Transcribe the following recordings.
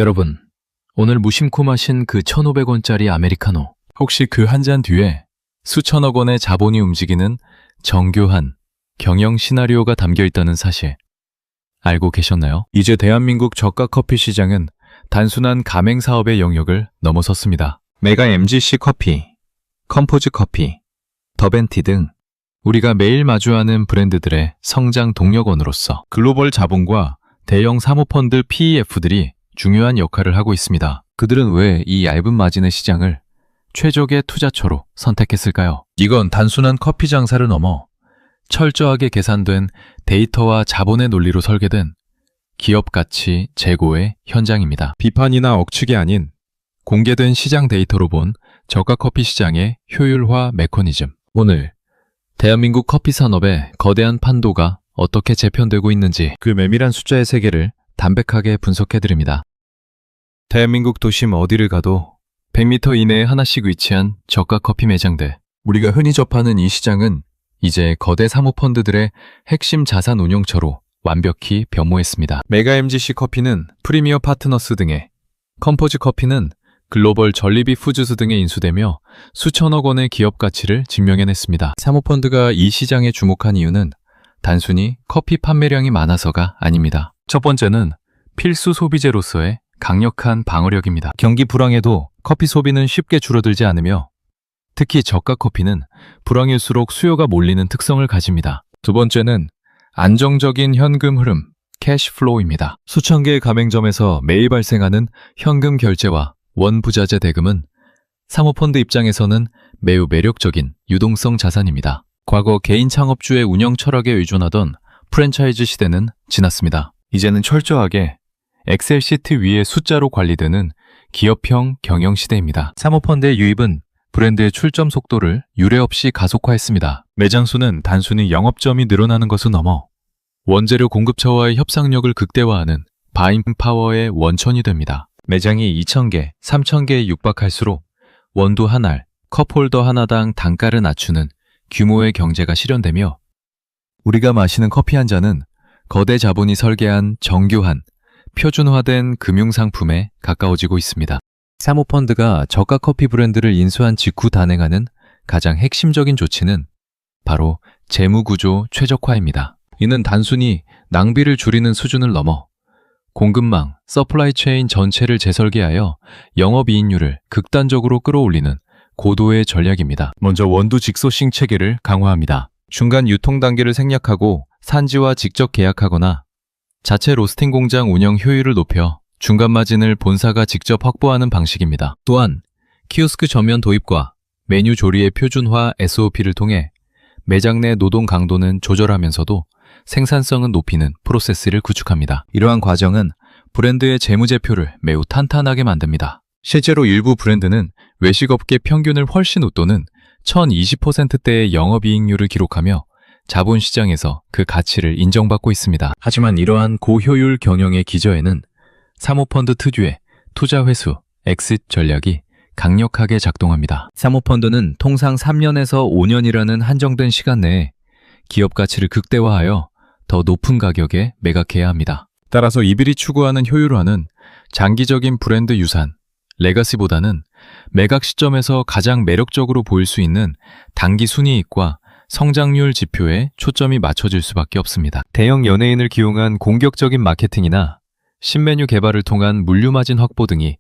여러분, 오늘 무심코 마신 그 1,500원짜리 아메리카노, 혹시 그 한 잔 뒤에 수천억 원의 자본이 움직이는 정교한 경영 시나리오가 담겨 있다는 사실 알고 계셨나요? 이제 대한민국 저가 커피 시장은 단순한 가맹 사업의 영역을 넘어섰습니다. 메가 MGC 커피, 컴포즈 커피, 더벤티 등 우리가 매일 마주하는 브랜드들의 성장 동력원으로서 글로벌 자본과 대형 사모펀드 PEF들이 중요한 역할을 하고 있습니다. 그들은 왜 이 얇은 마진의 시장을 최적의 투자처로 선택했을까요? 이건 단순한 커피 장사를 넘어 철저하게 계산된 데이터와 자본의 논리로 설계된 기업 가치 제고의 현장입니다. 비판이나 억측이 아닌 공개된 시장 데이터로 본 저가 커피 시장의 효율화 메커니즘. 오늘 대한민국 커피 산업의 거대한 판도가 어떻게 재편되고 있는지 그 메밀한 숫자의 세계를 담백하게 분석해드립니다. 대한민국 도심 어디를 가도 100m 이내에 하나씩 위치한 저가 커피 매장들. 우리가 흔히 접하는 이 시장은 이제 거대 사모펀드들의 핵심 자산 운용처로 완벽히 변모했습니다. 메가 MGC 커피는 프리미어 파트너스 등의, 컴포즈 커피는 글로벌 전리비 푸즈스 등에 인수되며 수천억 원의 기업 가치를 증명해냈습니다. 사모펀드가 이 시장에 주목한 이유는 단순히 커피 판매량이 많아서가 아닙니다. 첫 번째는 필수 소비재로서의 강력한 방어력입니다. 경기 불황에도 커피 소비는 쉽게 줄어들지 않으며 특히 저가 커피는 불황일수록 수요가 몰리는 특성을 가집니다. 두 번째는 안정적인 현금 흐름, 캐시플로우입니다. 수천 개의 가맹점에서 매일 발생하는 현금 결제와 원부자재 대금은 사모펀드 입장에서는 매우 매력적인 유동성 자산입니다. 과거 개인 창업주의 운영 철학에 의존하던 프랜차이즈 시대는 지났습니다. 이제는 철저하게 엑셀 시트 위에 숫자로 관리되는 기업형 경영 시대입니다. 사모펀드의 유입은 브랜드의 출점 속도를 유례없이 가속화했습니다. 매장 수는 단순히 영업점이 늘어나는 것을 넘어 원재료 공급처와의 협상력을 극대화하는 바잉 파워의 원천이 됩니다. 매장이 2,000개, 3,000개에 육박할수록 원두 한 알, 컵홀더 하나당 단가를 낮추는 규모의 경제가 실현되며 우리가 마시는 커피 한 잔은 거대 자본이 설계한 정교한 표준화된 금융상품에 가까워지고 있습니다. 사모펀드가 저가 커피 브랜드를 인수한 직후 단행하는 가장 핵심적인 조치는 바로 재무구조 최적화입니다. 이는 단순히 낭비를 줄이는 수준을 넘어 공급망, 서플라이 체인 전체를 재설계하여 영업이익률을 극단적으로 끌어올리는 고도의 전략입니다. 먼저 원두 직소싱 체계를 강화합니다. 중간 유통 단계를 생략하고 산지와 직접 계약하거나 자체 로스팅 공장 운영 효율을 높여 중간 마진을 본사가 직접 확보하는 방식입니다. 또한 키오스크 전면 도입과 메뉴 조리의 표준화 SOP를 통해 매장 내 노동 강도는 조절하면서도 생산성은 높이는 프로세스를 구축합니다. 이러한 과정은 브랜드의 재무제표를 매우 탄탄하게 만듭니다. 실제로 일부 브랜드는 외식업계 평균을 훨씬 웃도는 1020%대의 영업이익률을 기록하며 자본시장에서 그 가치를 인정받고 있습니다. 하지만 이러한 고효율 경영의 기저에는 사모펀드 특유의 투자 회수, 엑싯 전략이 강력하게 작동합니다. 사모펀드는 통상 3년에서 5년이라는 한정된 시간 내에 기업 가치를 극대화하여 더 높은 가격에 매각해야 합니다. 따라서 이들이 추구하는 효율화는 장기적인 브랜드 유산, 레가시보다는 매각 시점에서 가장 매력적으로 보일 수 있는 단기 순이익과 성장률 지표에 초점이 맞춰질 수밖에 없습니다. 대형 연예인을 기용한 공격적인 마케팅이나 신메뉴 개발을 통한 물류 마진 확보 등이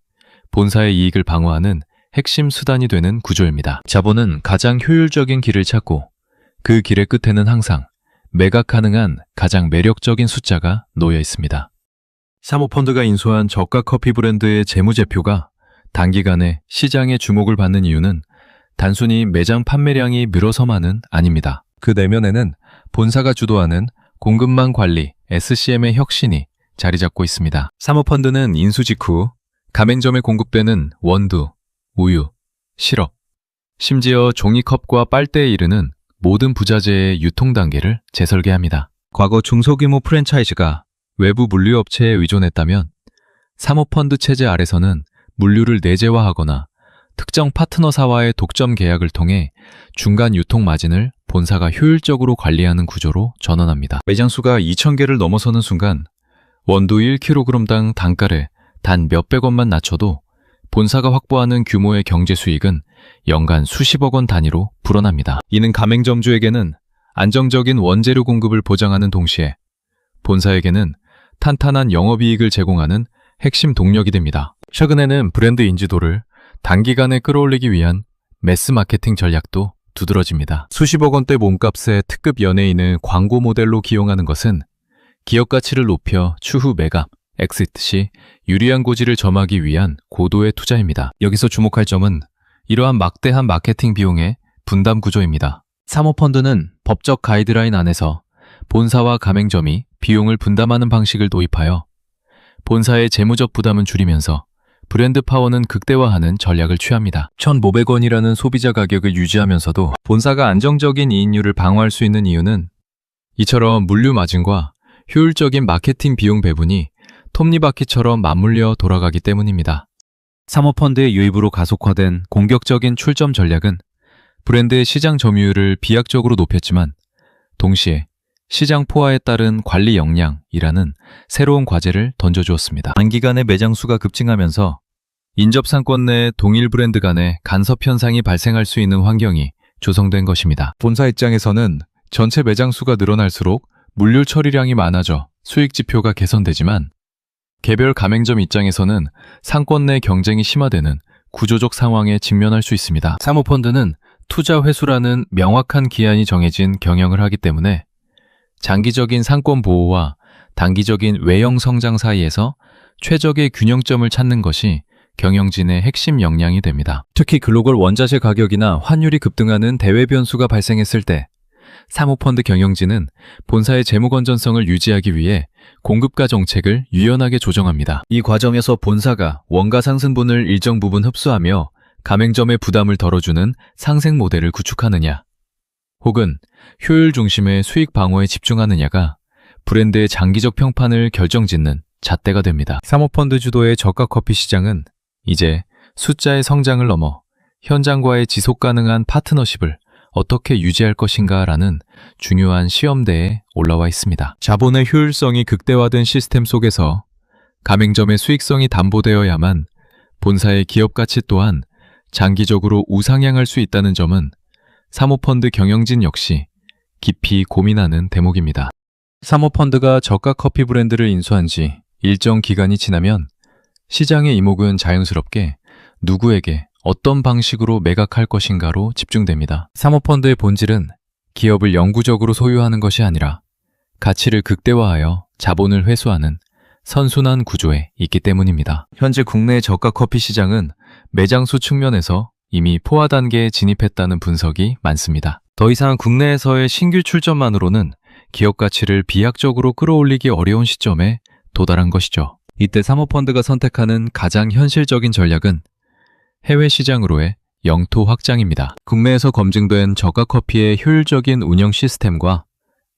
본사의 이익을 방어하는 핵심 수단이 되는 구조입니다. 자본은 가장 효율적인 길을 찾고 그 길의 끝에는 항상 매각 가능한 가장 매력적인 숫자가 놓여 있습니다. 사모펀드가 인수한 저가 커피 브랜드의 재무제표가 단기간에 시장의 주목을 받는 이유는 단순히 매장 판매량이 늘어서만은 아닙니다. 그 내면에는 본사가 주도하는 공급망 관리, SCM의 혁신이 자리 잡고 있습니다. 사모펀드는 인수 직후 가맹점에 공급되는 원두, 우유, 시럽, 심지어 종이컵과 빨대에 이르는 모든 부자재의 유통 단계를 재설계합니다. 과거 중소규모 프랜차이즈가 외부 물류업체에 의존했다면 사모펀드 체제 아래서는 물류를 내재화하거나 특정 파트너사와의 독점 계약을 통해 중간 유통 마진을 본사가 효율적으로 관리하는 구조로 전환합니다. 매장 수가 2,000개를 넘어서는 순간 원두 1kg당 단가를 단 몇백 원만 낮춰도 본사가 확보하는 규모의 경제 수익은 연간 수십억 원 단위로 불어납니다. 이는 가맹점주에게는 안정적인 원재료 공급을 보장하는 동시에 본사에게는 탄탄한 영업이익을 제공하는 핵심 동력이 됩니다. 최근에는 브랜드 인지도를 단기간에 끌어올리기 위한 매스 마케팅 전략도 두드러집니다. 수십억 원대 몸값의 특급 연예인을 광고 모델로 기용하는 것은 기업 가치를 높여 추후 매각, 엑시트 시 유리한 고지를 점하기 위한 고도의 투자입니다. 여기서 주목할 점은 이러한 막대한 마케팅 비용의 분담 구조입니다. 사모펀드는 법적 가이드라인 안에서 본사와 가맹점이 비용을 분담하는 방식을 도입하여 본사의 재무적 부담은 줄이면서 브랜드 파워는 극대화하는 전략을 취합니다. 1,500원이라는 소비자 가격을 유지하면서도 본사가 안정적인 이익률을 방어할 수 있는 이유는 이처럼 물류 마진과 효율적인 마케팅 비용 배분이 톱니바퀴처럼 맞물려 돌아가기 때문입니다. 사모펀드의 유입으로 가속화된 공격적인 출점 전략은 브랜드의 시장 점유율을 비약적으로 높였지만 동시에 시장 포화에 따른 관리 역량이라는 새로운 과제를 던져주었습니다. 단기간에 매장 수가 급증하면서 인접상권 내 동일 브랜드 간의 간섭 현상이 발생할 수 있는 환경이 조성된 것입니다. 본사 입장에서는 전체 매장 수가 늘어날수록 물류 처리량이 많아져 수익 지표가 개선되지만 개별 가맹점 입장에서는 상권 내 경쟁이 심화되는 구조적 상황에 직면할 수 있습니다. 사모펀드는 투자 회수라는 명확한 기한이 정해진 경영을 하기 때문에 장기적인 상권 보호와 단기적인 외형 성장 사이에서 최적의 균형점을 찾는 것이 경영진의 핵심 역량이 됩니다. 특히 글로벌 원자재 가격이나 환율이 급등하는 대외 변수가 발생했을 때 사모펀드 경영진은 본사의 재무 건전성을 유지하기 위해 공급가 정책을 유연하게 조정합니다. 이 과정에서 본사가 원가 상승분을 일정 부분 흡수하며 가맹점의 부담을 덜어주는 상생 모델을 구축하느냐, 혹은 효율 중심의 수익 방어에 집중하느냐가 브랜드의 장기적 평판을 결정짓는 잣대가 됩니다. 사모펀드 주도의 저가 커피 시장은 이제 숫자의 성장을 넘어 현장과의 지속 가능한 파트너십을 어떻게 유지할 것인가라는 중요한 시험대에 올라와 있습니다. 자본의 효율성이 극대화된 시스템 속에서 가맹점의 수익성이 담보되어야만 본사의 기업 가치 또한 장기적으로 우상향할 수 있다는 점은 사모펀드 경영진 역시 깊이 고민하는 대목입니다. 사모펀드가 저가 커피 브랜드를 인수한 지 일정 기간이 지나면 시장의 이목은 자연스럽게 누구에게 어떤 방식으로 매각할 것인가로 집중됩니다. 사모펀드의 본질은 기업을 영구적으로 소유하는 것이 아니라 가치를 극대화하여 자본을 회수하는 선순환 구조에 있기 때문입니다. 현재 국내 저가 커피 시장은 매장수 측면에서 이미 포화 단계에 진입했다는 분석이 많습니다. 더 이상 국내에서의 신규 출점만으로는 기업 가치를 비약적으로 끌어올리기 어려운 시점에 도달한 것이죠. 이때 사모펀드가 선택하는 가장 현실적인 전략은 해외 시장으로의 영토 확장입니다. 국내에서 검증된 저가 커피의 효율적인 운영 시스템과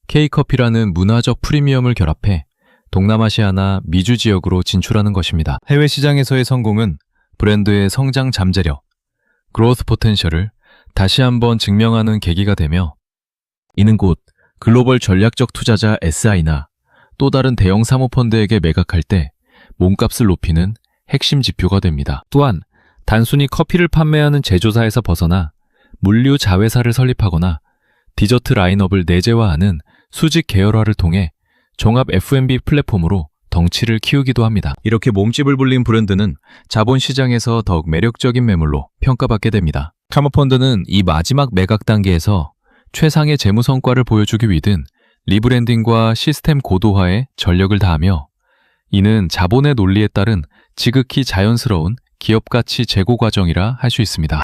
K커피라는 문화적 프리미엄을 결합해 동남아시아나 미주 지역으로 진출하는 것입니다. 해외 시장에서의 성공은 브랜드의 성장 잠재력, 그로스 포텐셜을 다시 한번 증명하는 계기가 되며 이는 곧 글로벌 전략적 투자자 SI나 또 다른 대형 사모펀드에게 매각할 때 몸값을 높이는 핵심 지표가 됩니다. 또한 단순히 커피를 판매하는 제조사에서 벗어나 물류 자회사를 설립하거나 디저트 라인업을 내재화하는 수직 계열화를 통해 종합 F&B 플랫폼으로 덩치를 키우기도 합니다. 이렇게 몸집을 불린 브랜드는 자본시장에서 더욱 매력적인 매물로 평가받게 됩니다. 사모펀드는 이 마지막 매각 단계에서 최상의 재무 성과를 보여주기 위든 리브랜딩과 시스템 고도화에 전력을 다하며 이는 자본의 논리에 따른 지극히 자연스러운 기업 가치 제고 과정이라 할 수 있습니다.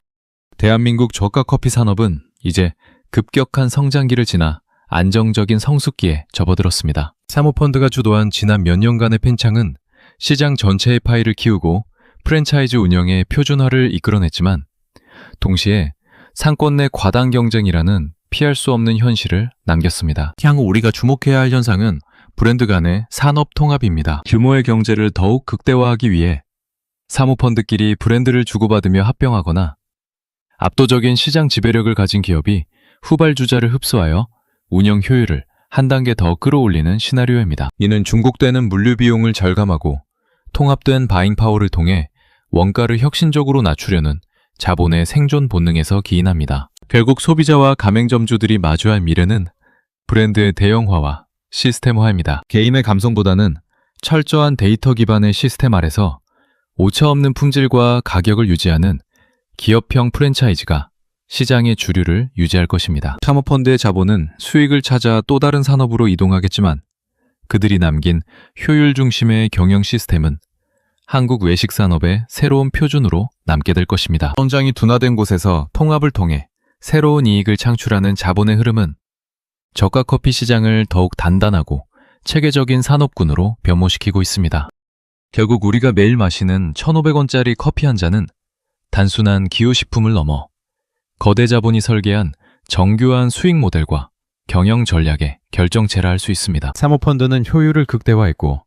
대한민국 저가 커피 산업은 이제 급격한 성장기를 지나 안정적인 성숙기에 접어들었습니다. 사모펀드가 주도한 지난 몇 년간의 팽창은 시장 전체의 파이를 키우고 프랜차이즈 운영의 표준화를 이끌어냈지만 동시에 상권 내 과당 경쟁이라는 피할 수 없는 현실을 남겼습니다. 향후 우리가 주목해야 할 현상은 브랜드 간의 산업 통합입니다. 규모의 경제를 더욱 극대화하기 위해 사모펀드끼리 브랜드를 주고받으며 합병하거나 압도적인 시장 지배력을 가진 기업이 후발주자를 흡수하여 운영 효율을 한 단계 더 끌어올리는 시나리오입니다. 이는 중국되는 물류 비용을 절감하고 통합된 바잉 파워를 통해 원가를 혁신적으로 낮추려는 자본의 생존 본능에서 기인합니다. 결국 소비자와 가맹점주들이 마주할 미래는 브랜드의 대형화와 시스템화입니다. 개인의 감성보다는 철저한 데이터 기반의 시스템 아래서 오차없는 품질과 가격을 유지하는 기업형 프랜차이즈가 시장의 주류를 유지할 것입니다. 사모펀드의 자본은 수익을 찾아 또 다른 산업으로 이동하겠지만 그들이 남긴 효율 중심의 경영 시스템은 한국 외식 산업의 새로운 표준으로 남게 될 것입니다. 성장이 둔화된 곳에서 통합을 통해 새로운 이익을 창출하는 자본의 흐름은 저가 커피 시장을 더욱 단단하고 체계적인 산업군으로 변모시키고 있습니다. 결국 우리가 매일 마시는 1,500원짜리 커피 한 잔은 단순한 기호식품을 넘어 거대 자본이 설계한 정교한 수익 모델과 경영 전략의 결정체라 할 수 있습니다. 사모펀드는 효율을 극대화했고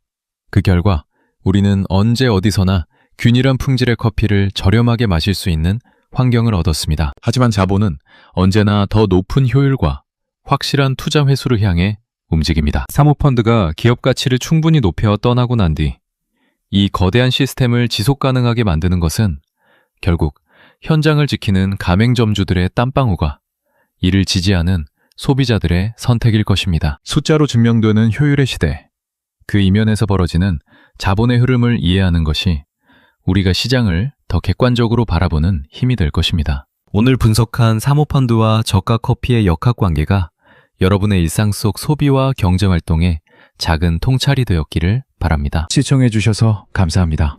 그 결과 우리는 언제 어디서나 균일한 품질의 커피를 저렴하게 마실 수 있는 환경을 얻었습니다. 하지만 자본은 언제나 더 높은 효율과 확실한 투자 회수를 향해 움직입니다. 사모펀드가 기업 가치를 충분히 높여 떠나고 난 뒤 이 거대한 시스템을 지속 가능하게 만드는 것은 결국 현장을 지키는 가맹점주들의 땀방울과 이를 지지하는 소비자들의 선택일 것입니다. 숫자로 증명되는 효율의 시대, 그 이면에서 벌어지는 자본의 흐름을 이해하는 것이 우리가 시장을 더 객관적으로 바라보는 힘이 될 것입니다. 오늘 분석한 사모펀드와 저가 커피의 역학관계가 여러분의 일상 속 소비와 경제활동에 작은 통찰이 되었기를 바랍니다. 시청해주셔서 감사합니다.